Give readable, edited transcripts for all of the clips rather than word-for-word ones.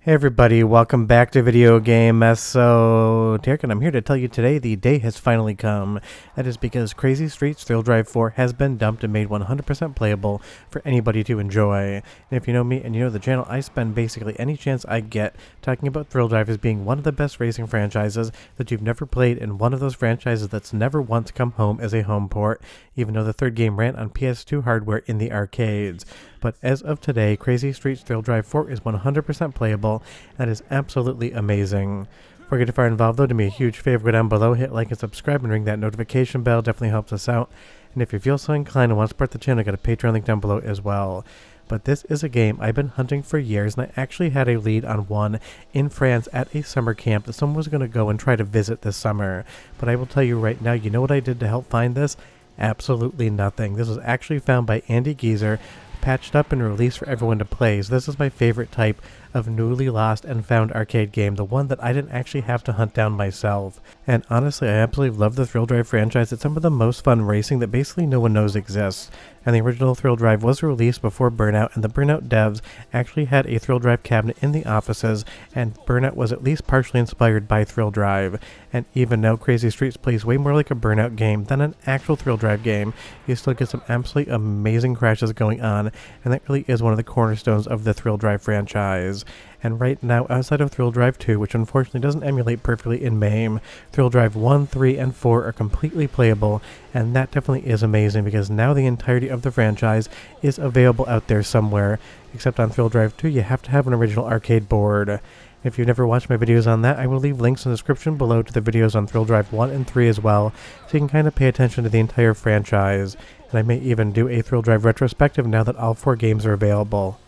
Hey everybody, welcome back to Video Game So Derek, and I'm here to tell you today the day has finally come. That is because Crazy Streets Thrill Drive 4 has been dumped and made 100% playable for anybody to enjoy. And if you know me and you know the channel, I spend basically any chance I get talking about Thrill Drive as being one of the best racing franchises that you've never played, and one of those franchises that's never once come home as a home port, even though the third game ran on PS2 hardware in the arcades. But as of today, Crazy Streets Thrill Drive 4 is 100% playable. That is absolutely amazing. Before we get far involved though, do me a huge favor, go down below, hit like and subscribe, and ring that notification bell. Definitely helps us out. And if you feel so inclined and want to support the channel, I got a Patreon link down below as well. But this is a game I've been hunting for years, and I actually had a lead on one in France at a summer camp that someone was going to go and try to visit this summer. But I will tell you right now, you know what I did to help find this? Absolutely nothing. This was actually found by Andy Geezer, patched up and released for everyone to play. So this is my favorite type of newly lost and found arcade game, the one that I didn't actually have to hunt down myself. And honestly, I absolutely love the Thrill Drive franchise. It's some of the most fun racing that basically no one knows exists. And the original Thrill Drive was released before Burnout, and the Burnout devs actually had a Thrill Drive cabinet in the offices, and Burnout was at least partially inspired by Thrill Drive. And even though Crazy Streets plays way more like a Burnout game than an actual Thrill Drive game, you still get some absolutely amazing crashes going on, and that really is one of the cornerstones of the Thrill Drive franchise. And right now, outside of Thrill Drive 2, which unfortunately doesn't emulate perfectly in MAME, Thrill Drive 1, 3, and 4 are completely playable, and that definitely is amazing because now the entirety of the franchise is available out there somewhere. Except on Thrill Drive 2, you have to have an original arcade board. If you've never watched my videos on that, I will leave links in the description below to the videos on Thrill Drive 1 and 3 as well, so you can kind of pay attention to the entire franchise. And I may even do a Thrill Drive retrospective now that all 4 games are available.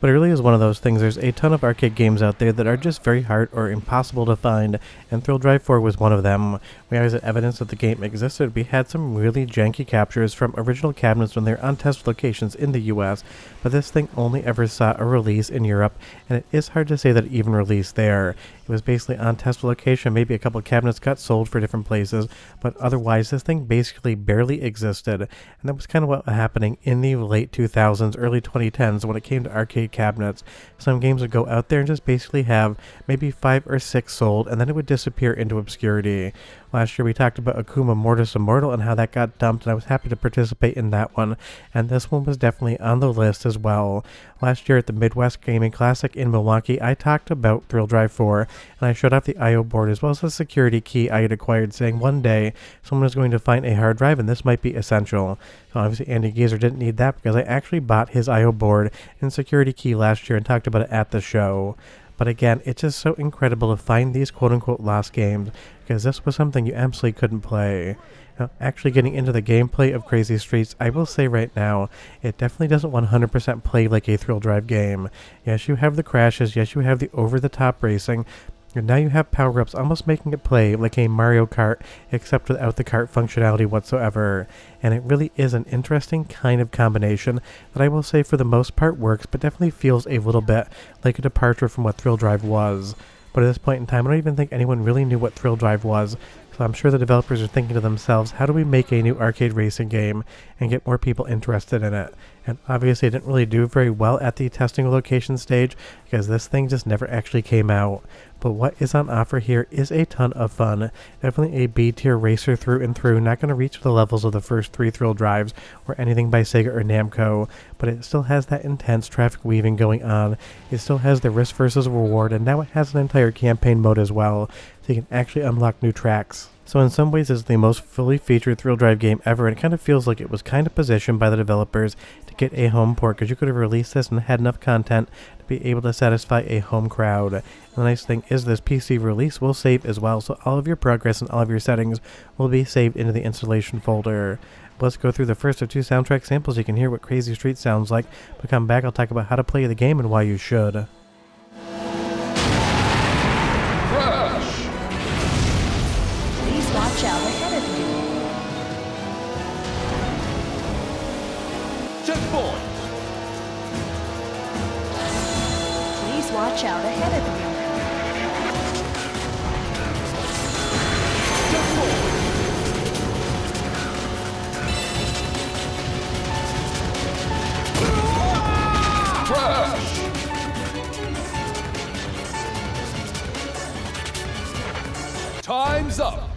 But it really is one of those things. There's a ton of arcade games out there that are just very hard or impossible to find, and Thrill Drive 4 was one of them. We always had evidence that the game existed. We had some really janky captures from original cabinets when they were on test locations in the US, but this thing only ever saw a release in Europe, and it is hard to say that it even released there. It was basically on test location, maybe a couple cabinets got sold for different places, but otherwise this thing basically barely existed, and that was kind of what was happening in the late 2000s, early 2010s when it came to arcade cabinets. Some games would go out there and just basically have maybe 5 or 6 sold, and then it would disappear into obscurity. Last year we talked about Akuma Mortis Immortal and how that got dumped, and I was happy to participate in that one, and this one was definitely on the list as well. Last year at the Midwest Gaming Classic in Milwaukee, I talked about Thrill Drive 4, and I showed off the I/O board as well as the security key I had acquired, saying one day someone is going to find a hard drive and this might be essential. So obviously Andy Geezer didn't need that because I actually bought his I/O board and security key last year and talked about it at the show. But again, it's just so incredible to find these quote-unquote lost games, because this was something you absolutely couldn't play. Now, actually getting into the gameplay of Crazy Streets, I will say right now, it definitely doesn't 100% play like a Thrill Drive game. Yes, you have the crashes, yes, you have the over-the-top racing, and now you have power-ups almost making it play like a Mario Kart, except without the kart functionality whatsoever. And it really is an interesting kind of combination that I will say for the most part works, but definitely feels a little bit like a departure from what Thrill Drive was. But at this point in time, I don't even think anyone really knew what Thrill Drive was, so I'm sure the developers are thinking to themselves, how do we make a new arcade racing game and get more people interested in it? And obviously it didn't really do very well at the testing location stage, because this thing just never actually came out. But what is on offer here is a ton of fun. Definitely a B-tier racer through and through, not going to reach the levels of the first 3 Thrill Drives or anything by Sega or Namco, but it still has that intense traffic weaving going on. It still has the risk versus reward, and now it has an entire campaign mode as well, so you can actually unlock new tracks. So in some ways it's the most fully featured Thrill Drive game ever, and it kind of feels like it was kind of positioned by the developers to get a home port, because you could have released this and had enough content to be able to satisfy a home crowd. And the nice thing is this PC release will save as well, so all of your progress and all of your settings will be saved into the installation folder. Let's go through the first of 2 soundtrack samples. You can hear what Crazy Streets sounds like, but come back, I'll talk about how to play the game and why you should. Watch out ahead of you. Checkpoint! Please watch out ahead of you. Crash! Time's up!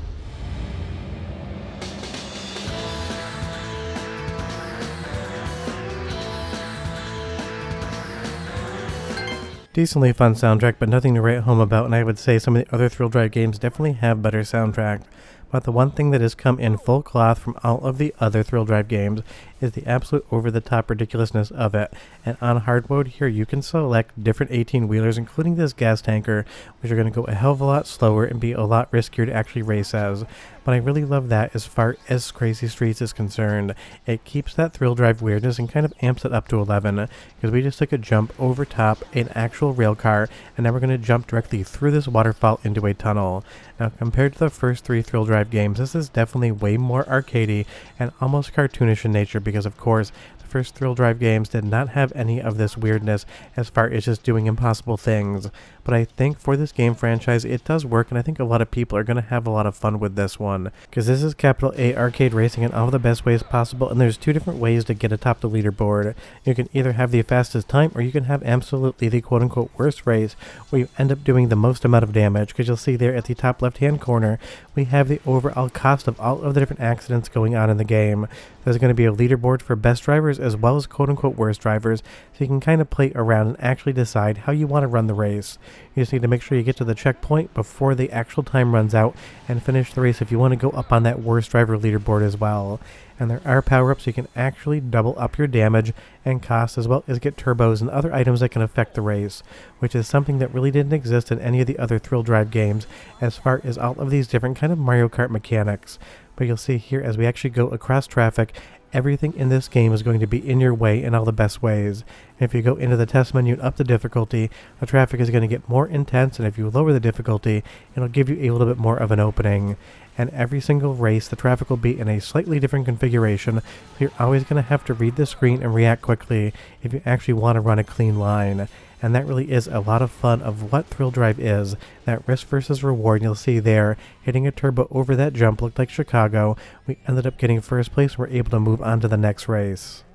Decently fun soundtrack, but nothing to write home about, and I would say some of the other Thrill Drive games definitely have better soundtrack. But the one thing that has come in full cloth from all of the other Thrill Drive games is the absolute over-the-top ridiculousness of it. And on hard mode here, you can select different 18-wheelers, including this gas tanker, which are going to go a hell of a lot slower and be a lot riskier to actually race as. But I really love that as far as Crazy Streets is concerned. It keeps that Thrill Drive weirdness and kind of amps it up to 11, because we just took a jump over top an actual rail car, and now we're going to jump directly through this waterfall into a tunnel. Now, compared to the first 3 Thrill Drive games, this is definitely way more arcadey and almost cartoonish in nature, because of course the first Thrill Drive games did not have any of this weirdness as far as just doing impossible things. But I think for this game franchise it does work, and I think a lot of people are going to have a lot of fun with this one, because this is capital A arcade racing in all the best ways possible, and there's 2 different ways to get atop the leaderboard. You can either have the fastest time, or you can have absolutely the quote-unquote worst race, where you end up doing the most amount of damage, because you'll see there at the top left-hand corner we have the overall cost of all of the different accidents going on in the game. There's going to be a leaderboard for best drivers as well as quote-unquote worst drivers, so you can kind of play around and actually decide how you want to run the race. You just need to make sure you get to the checkpoint before the actual time runs out and finish the race if you want to go up on that worst driver leaderboard as well. And there are power-ups so you can actually double up your damage and cost, as well as get turbos and other items that can affect the race, which is something that really didn't exist in any of the other Thrill Drive games as far as all of these different kind of Mario Kart mechanics. But you'll see here as we actually go across traffic, everything in this game is going to be in your way in all the best ways. And if you go into the test menu and up the difficulty, the traffic is going to get more intense, and if you lower the difficulty, it'll give you a little bit more of an opening. And every single race, the traffic will be in a slightly different configuration, so you're always going to have to read the screen and react quickly if you actually want to run a clean line. And that really is a lot of fun of what Thrill Drive is. That risk versus reward, you'll see there, hitting a turbo over that jump looked like Chicago. We ended up getting first place and we're able to move on to the next race.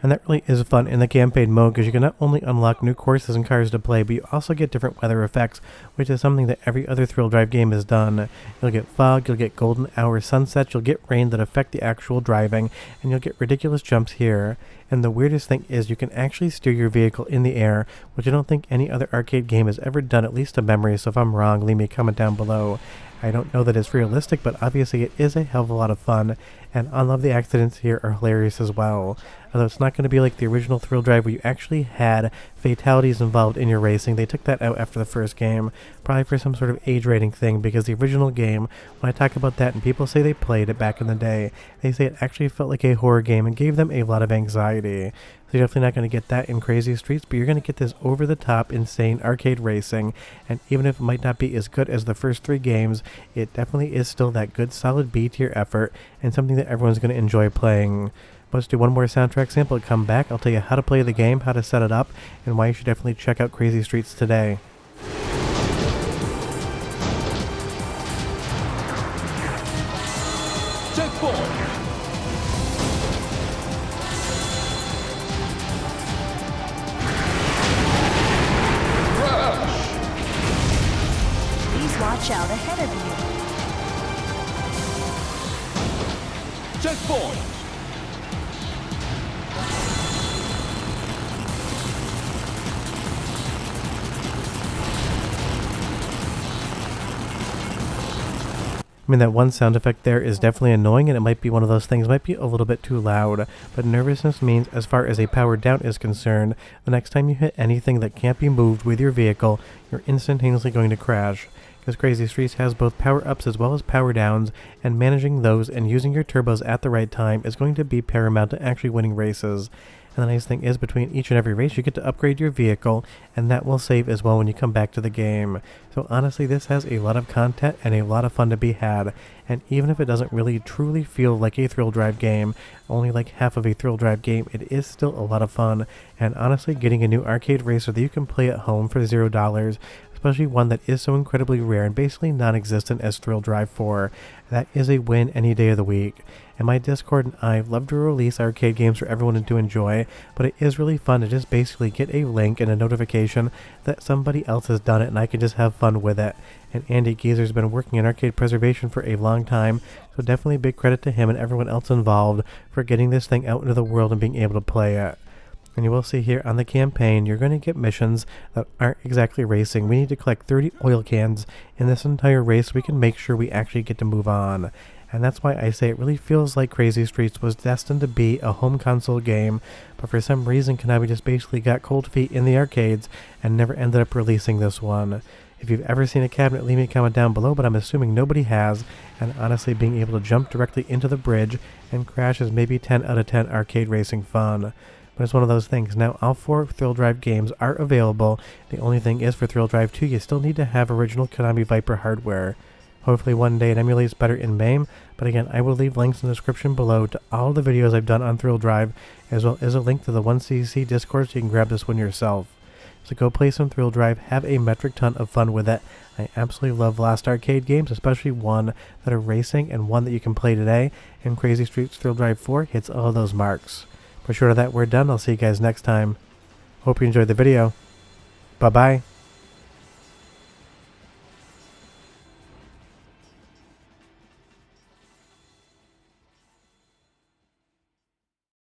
And that really is fun in the campaign mode, because you can not only unlock new courses and cars to play, but you also get different weather effects, which is something that every other Thrill Drive game has done. You'll get fog, you'll get golden hour sunsets, you'll get rain that affect the actual driving, and you'll get ridiculous jumps here. And the weirdest thing is you can actually steer your vehicle in the air, which I don't think any other arcade game has ever done, at least to memory, so if I'm wrong, leave me a comment down below. I don't know that it's realistic, but obviously it is a hell of a lot of fun, and all of the accidents here are hilarious as well. Although it's not going to be like the original Thrill Drive where you actually had fatalities involved in your racing. They took that out after the first game, probably for some sort of age rating thing, because the original game, when I talk about that and people say they played it back in the day, they say it actually felt like a horror game and gave them a lot of anxiety. So you're definitely not going to get that in Crazy Streets, but you're going to get this over-the-top, insane arcade racing, and even if it might not be as good as the first 3 games, it definitely is still that good, solid B-tier effort, and something that everyone's going to enjoy playing. Let's do one more soundtrack sample and come back. I'll tell you how to play the game, how to set it up, and why you should definitely check out Crazy Streets today. Checkpoint! Please watch out ahead of you. Checkpoint! I mean, that one sound effect there is definitely annoying, and it might be one of those things, might be a little bit too loud, but nervousness means, as far as a power down is concerned, the next time you hit anything that can't be moved with your vehicle, you're instantaneously going to crash. Because Crazy Streets has both power-ups as well as power-downs, and managing those and using your turbos at the right time is going to be paramount to actually winning races. And the nice thing is, between each and every race, you get to upgrade your vehicle, and that will save as well when you come back to the game. So honestly, this has a lot of content and a lot of fun to be had. And even if it doesn't really truly feel like a Thrill Drive game, only like half of a Thrill Drive game, it is still a lot of fun. And honestly, getting a new arcade racer that you can play at home for $0, especially one that is so incredibly rare and basically non-existent as Thrill Drive 4, that is a win any day of the week. And my Discord and I love to release arcade games for everyone to enjoy, but it is really fun to just basically get a link and a notification preservation that somebody else has done it and I can just have fun with it. And Andy Geezer's been working in arcade preservation for a long time, so definitely big credit to him and everyone else involved for getting this thing out into the world and being able to play it. And you will see here on the campaign, you're going to get missions that aren't exactly racing. We need to collect 30 oil cans in this entire race so we can make sure we actually get to move on. And that's why I say it really feels like Crazy Streets was destined to be a home console game, but for some reason Konami just basically got cold feet in the arcades and never ended up releasing this one. If you've ever seen a cabinet, leave me a comment down below, but I'm assuming nobody has, and honestly being able to jump directly into the bridge and crash is maybe 10 out of 10 arcade racing fun. But it's one of those things. Now, all 4 Thrill Drive games are available. The only thing is for Thrill Drive 2, you still need to have original Konami Viper hardware. Hopefully one day it emulates better in MAME, but again, I will leave links in the description below to all the videos I've done on Thrill Drive, as well as a link to the 1cc Discord so you can grab this one yourself. So go play some Thrill Drive, have a metric ton of fun with it. I absolutely love Lost Arcade games, especially one that are racing and one that you can play today, and Crazy Streets Thrill Drive 4 hits all of those marks. But short of that, we're done. I'll see you guys next time. Hope you enjoyed the video. Bye-bye.